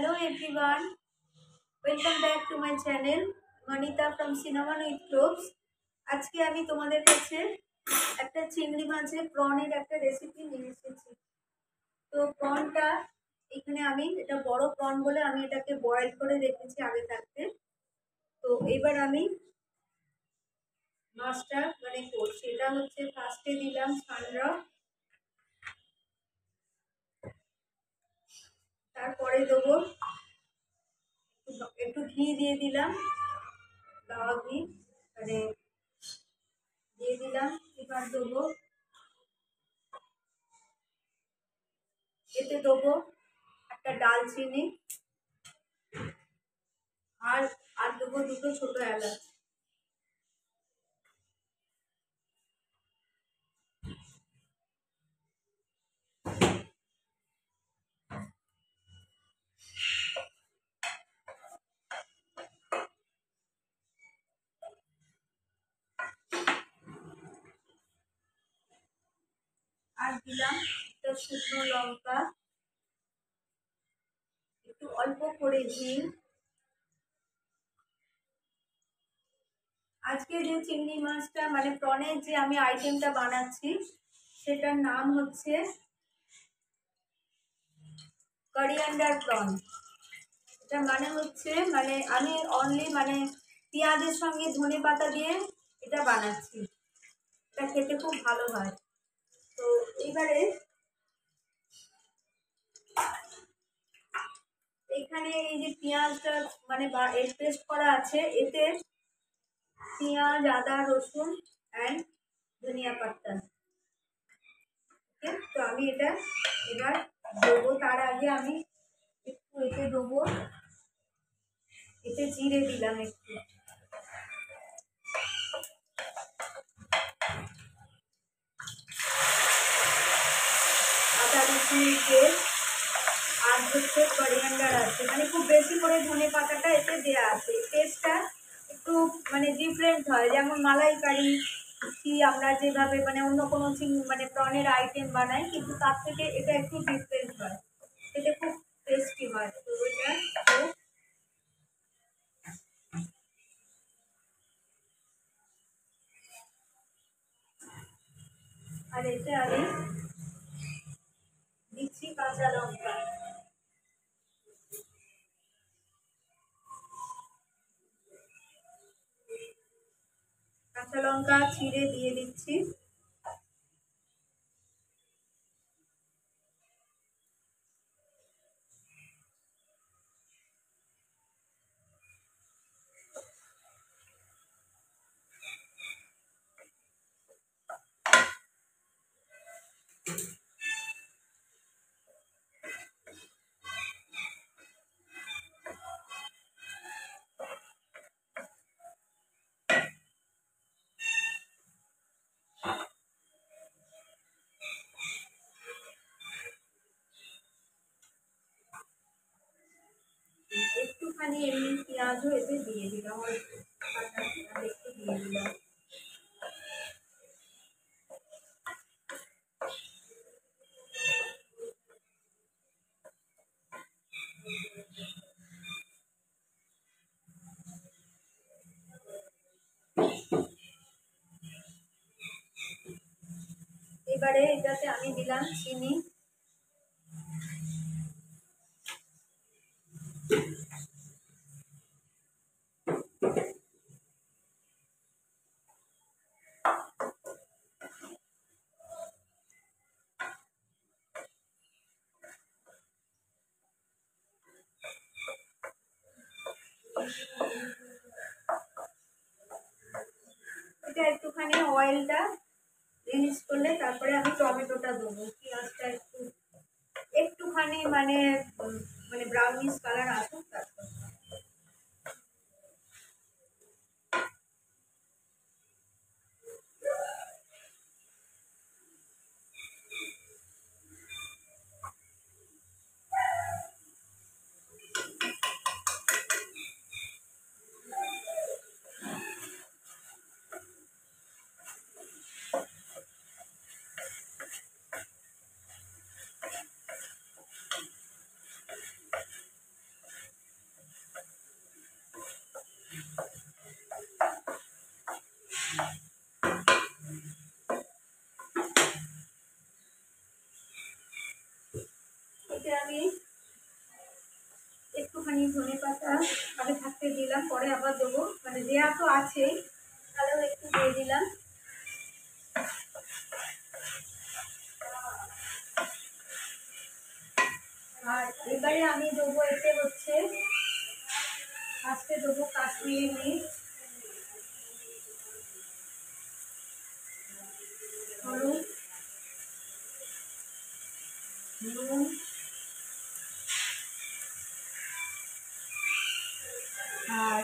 Hello everyone, welcome back to my channel Manita from Cinnamon with Cloves। আজকে আমি তোমাদের কাছে একটা চিংড়ি মাছের প্রনের একটা রেসিপি নিয়ে এসেছি। তো প্রনটা এখানে আমি এটা বড় প্রন বলে আমি এটাকে বয়েল করে রেখেছি আগে থাকতে। তো এবার আমি মাছটা করছি। এটা হচ্ছে ফার্স্টে দিলাম সানড্রপ, তারপরে দেবো একটু ঘি দিয়ে দিলাম, গাওয়া ঘি দিয়ে দিলাম। এবার দেবো এতে দেবো একটা ডালচিনি আর আর দেবো দুটো ছোট এলাচ। আর দিলাম একটা শুকনো লঙ্কা, একটু অল্প করে ঘি। আজকে যে চিংড়ি মাছটা প্রনের যে আমি আইটেমটা বানাচ্ছি সেটার নাম হচ্ছে করিয়েন্ডার প্রন। এটা হচ্ছে আমি অনলি পেঁয়াজের সঙ্গে ধনে পাতা দিয়ে এটা বানাচ্ছি। এটা খেতে খুব ভালো হয়। তো এবারে এখানে এই যে পেঁয়াজটা পেস্ট করা আছে, এতে পেঁয়াজ, আদা, রসুন অ্যান্ড ধনিয়া পাতা। তো আমি এটা এবার দেবো। তার আগে আমি একটু এতে দেবো, এতে জিরে দিলাম একটু, আদা রসুনের পেস্ট আর হচ্ছে করিয়েন্ডার আছে। খুব বেশি করে ধনে পাতাটা এতে দেওয়া আছে। টেস্টটা একটু ডিফারেন্ট হয়। যেমন মালাইকারি কি আমরা যেভাবে অন্য কোনো প্রনের আইটেম বানাই, কিন্তু তার থেকে এটা একটু ডিফারেন্ট হয়, এটা খুব টেস্টি হয়। তো এটা আর এতে আমি দিচ্ছি কাঁচা লঙ্কা। কাঁচা লঙ্কা ছিঁড়ে দিয়ে দিচ্ছি। একটুখানি এমনি পেঁয়াজও এতে দিয়ে দিলাম, একটু দিয়ে দিলাম। এবারে এটাতে আমি দিলাম চিনি। এটা একটুখানি অয়েলটা রিলিজ করলে তারপরে আমি টমেটোটা দেবো। পেঁয়াজটা একটুখানি ব্রাউনিশ কালার আসুক তারপর। এতে আমি একটুখানি ধনে পাতা আগে থাকতে দিলাম, পরে আবার দেবো, মানে দেওয়া তো আছেই, তাহলেও একটু দিয়ে দিলাম। আর এবারে আমি দেবো এতে হচ্ছে আজকে দেবো কাশ্মীরি মির্চ, হলুদ, নুন, আর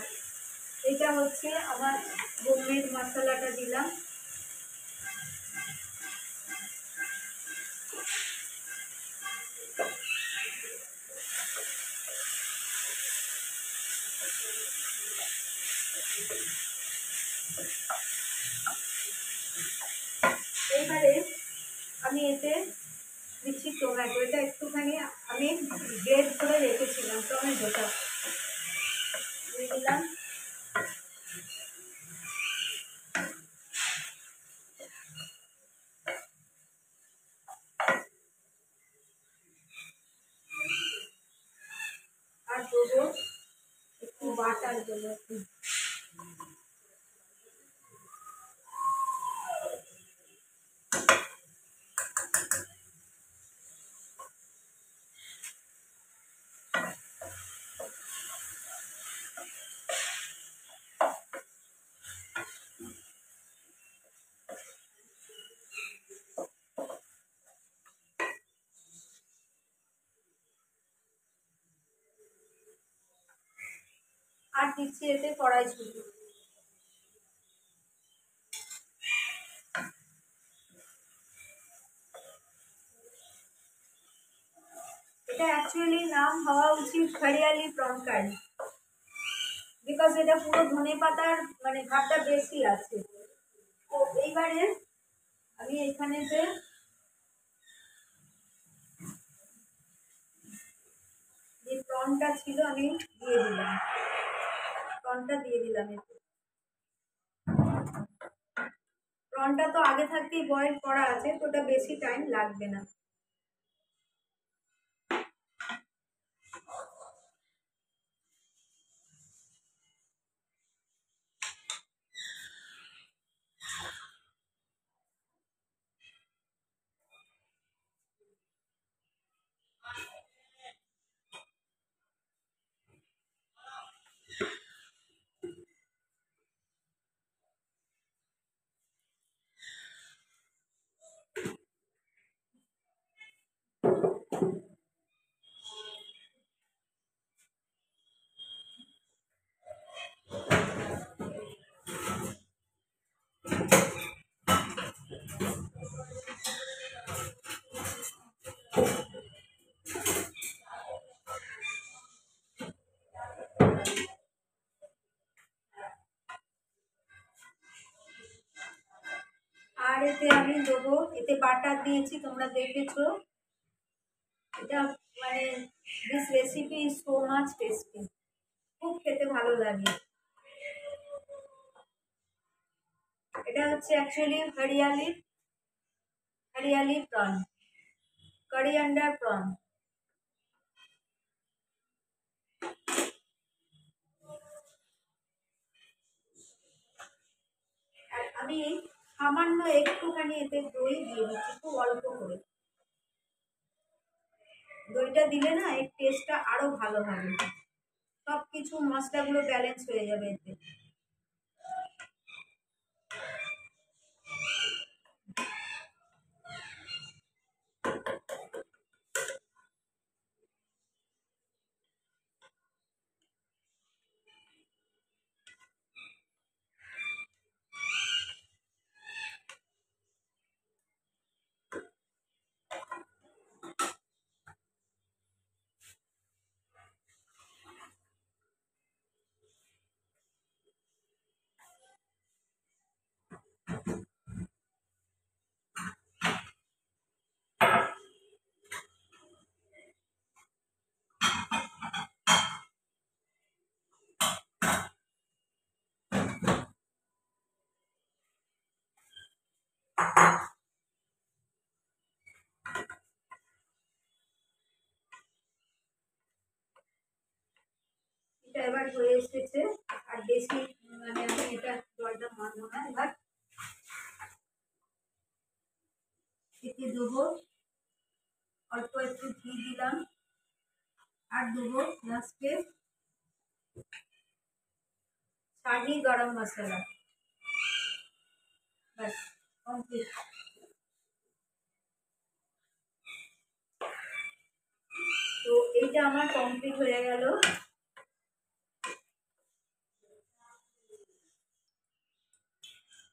এটা হচ্ছে আমার হোমমেড মশলাটা দিলাম। এইবারে আমি এতে দিচ্ছি টমেটো, এটা একটুখানি আমি গ্রেট করে রেখেছিলাম টমেটোটা দিয়ে দিলাম। আর দেবো একটু বাটার দেবো, আর দিচ্ছি এতে কড়াইশুঁটি। এটা অ্যাকচুয়ালি নাম হওয়া উচিত হরিয়ালি প্রন কারি, বিকজ এটা পুরো ধনে পাতার মানে ভাবটা বেশি আছে। তো এইবারে আমি এখানেতে যে প্রনটা ছিল আমি দিয়ে দিলাম, প্রনটা দিয়ে দিলাম এতে। প্রনটা তো আগে থাকতেই বয়েল করা আছে, তো ওটা বেশি টাইম লাগবে না। আর এতে আমি দেবো, এতে বাটার দিয়েছি তোমরা দেখেছো। এটা মানে this recipe is so much tasty, খুব খেতে ভালো লাগে। এটা হচ্ছে actually hariyali prawn, coriander prawn. আর আমি সামান্য একটুখানি এতে দই দিয়ে দিচ্ছি, খুব অল্প করে। দইটা দিলে না এর টেস্টটা আরো ভালো হবে, সব কিছু মশলাগুলো ব্যালেন্স হয়ে যাবে এতে। এবার হয়ে এসেছে, আর বেশি মানে আমি এটা জলটা মারবো না। এবার এতে দেবো অল্প একটু ঘি দিলাম, আর দেবো লাস্টে শাহি গরম মশলা। ব্যাস কমপ্লিট। তো এইটা আমার কমপ্লিট হয়ে গেল।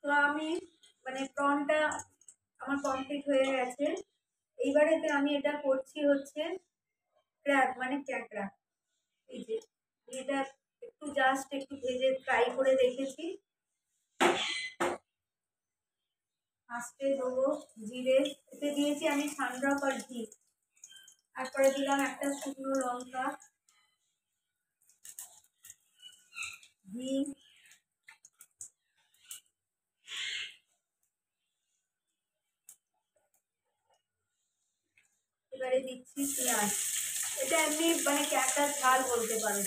তো আমি মানে প্রনটা আমার কমপ্লিট হয়ে গেছে। এইবারেতে আমি এটা করছি হচ্ছে ক্র্যাব মানে ক্যাঁকড়া। এই যে এটা একটু জাস্ট একটু ভেজে ফ্রাই করে রেখেছি। ফার্স্টে দেবো জিরে, এতে দিয়েছি আমি সানড্রপ আর ঘি। তারপরে দিলাম একটা শুকনো লঙ্কা, ঘি, এবারে দিচ্ছি পেঁয়াজ। এটা এমনি মানে ক্যাঁকড়ার ঝাল বলতে পারো।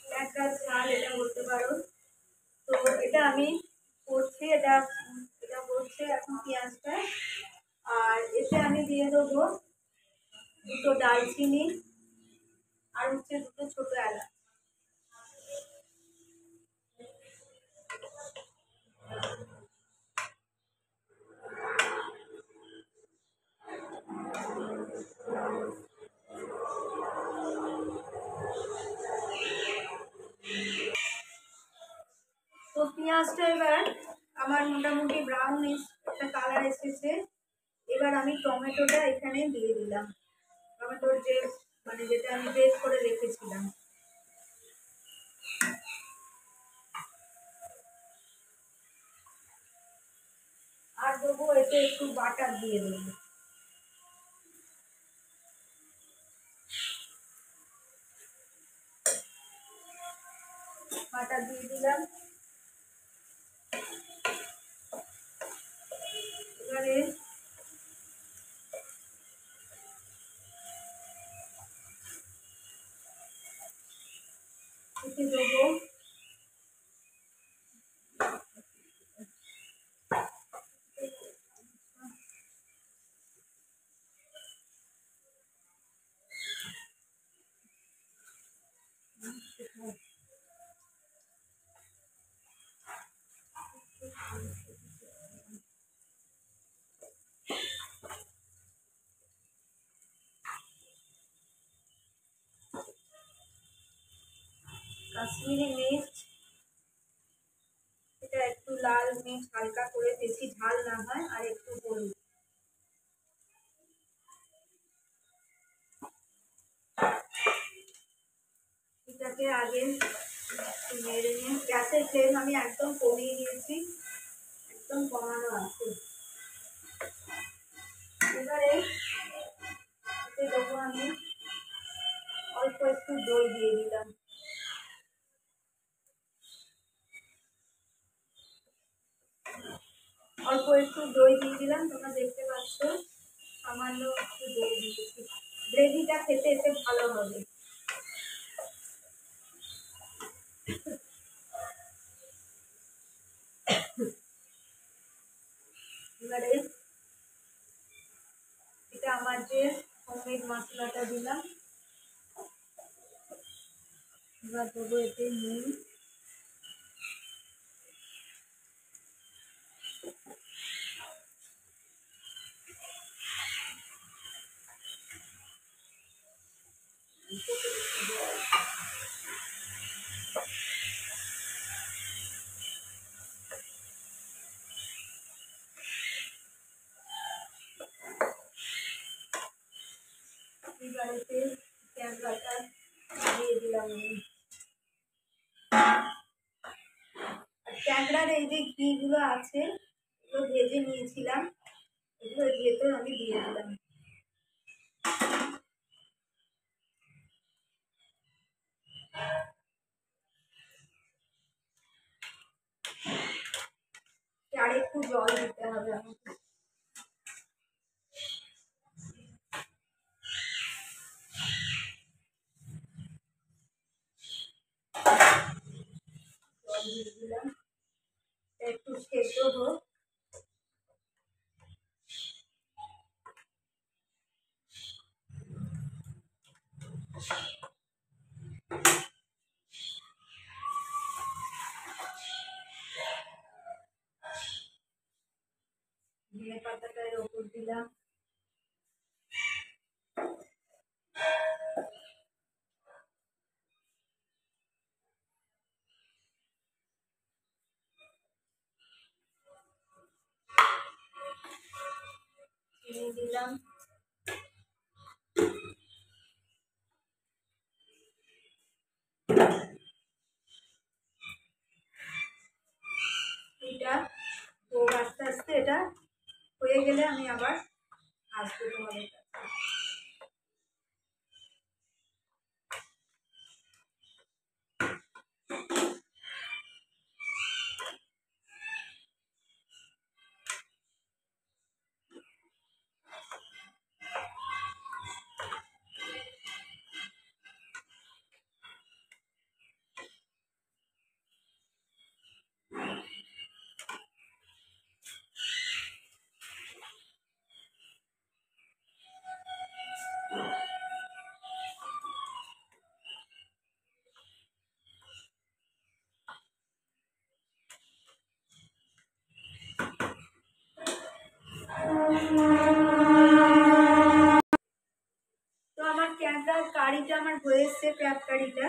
ক্যাঁকড়ার ঝাল এটা বলতে পারো। তো এটা আমি করছি, এটা এটা হচ্ছে এখন পেঁয়াজটা। আর এতে আমি দিয়ে দেবো দুটো দারচিনি, আর হচ্ছে দুটো ছোট এলাচ। তো পেঁয়াজটা এবার আমার মোটামুটি ব্রাউনিশ একটা কালার এসেছে। এবার আমি টমেটোটা এখানে দিয়ে দিলাম, টমেটোর যে মানে যেটা আমি পেস্ট করে রেখেছিলাম। আর দেবো এতে একটু বাটার দিয়ে দেবো। বাটার দিয়ে দিলাম। এবারে এতে দেবো কাশ্মীরি মির্চ। এটা একটু লাল মির্চ হালকা করে, বেশি ঝাল না হয়, আর একটু হলুদ। এটাকে আগে একটু নেড়ে নিয়ে, গ্যাসের ফ্লেম আমি একদম কমিয়ে দিয়েছি, একদম কমানো আছে। এবারে এতে দেবো আমি অল্প একটু দই দিয়ে দিলাম। অল্প একটু দই দিয়ে দিলাম, তোমরা দেখতে পাচ্ছ সামান্য একটু দই দিয়েছি। গ্রেভিটা খেতে এতে ভালো হবে। এবারে এটা আমার যে হোমমেড মশলাটা দিলাম, এবার দেবো এতে নুন, এবারেতে ক্যাঁকড়াটা দিয়ে দিলাম আমি। ক্যাঁকড়ার এই যে ঘিগুলো আছে, এগুলো ভেজে নিয়েছিলাম, এগুলো এর ভেতর আমি দিয়ে দিলাম। একটু জল দিতে হবে আমাকে। জল দিয়ে দিলাম, একটু সেদ্ধ হোক। ধনে পাতাটা এর ওপর দিলাম। চিনি দিলাম। এটা তো আস্তে আস্তে এটা হয়ে গেলে আমি আবার আসবো তোমাদের কাছে। তো আমার ক্যাবটা কারিটা আমার হয়ে এসছে, ক্র্যাব কারিটা।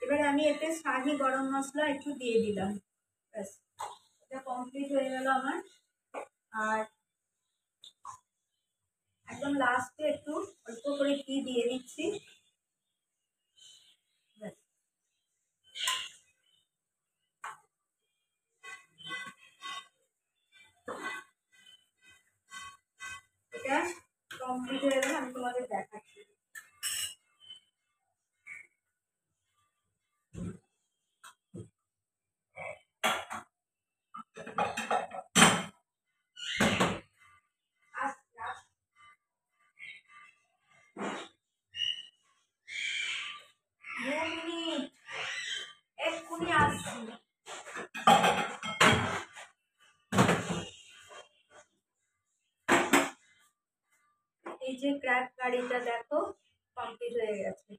এবার আমি এতে শাহি গরম মশলা একটু দিয়ে দিলাম, ব্যাস এটা কমপ্লিট হয়ে গেল আমার। আর একদম লাস্টে একটু অল্প করে ঘি দিয়ে দিচ্ছি, ব্যাস। এটা কমপ্লিট হয়ে গেলে আমি তোমাদের দেখাচ্ছি। এক্ষুনি আসছি। এই যে ক্র্যাব কারিটা দেখো কমপ্লিট হয়ে গেছে।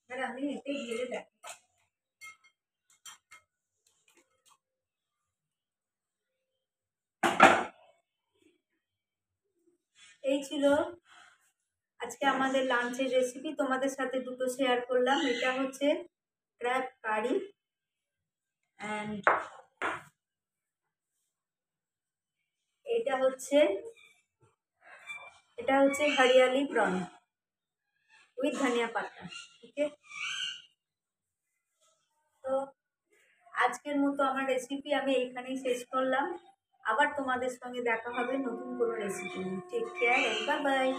এবার আমি এতে ঢেলে দেখো। এই ছিল আজকে আমাদের লাঞ্চের রেসিপি, তোমাদের সাথে দুটো শেয়ার করলাম। এটা হচ্ছে ক্র্যাব কারি অ্যান্ড এটা হচ্ছে হরিয়ালি প্রন উইথ ধনিয়া পাতা। ওকে, তো আজকের মতো আমার রেসিপি আমি এইখানেই শেষ করলাম। আবার তোমাদের সঙ্গে দেখা হবে নতুন কোনো রেসিপি নিয়ে। Take care, bye by.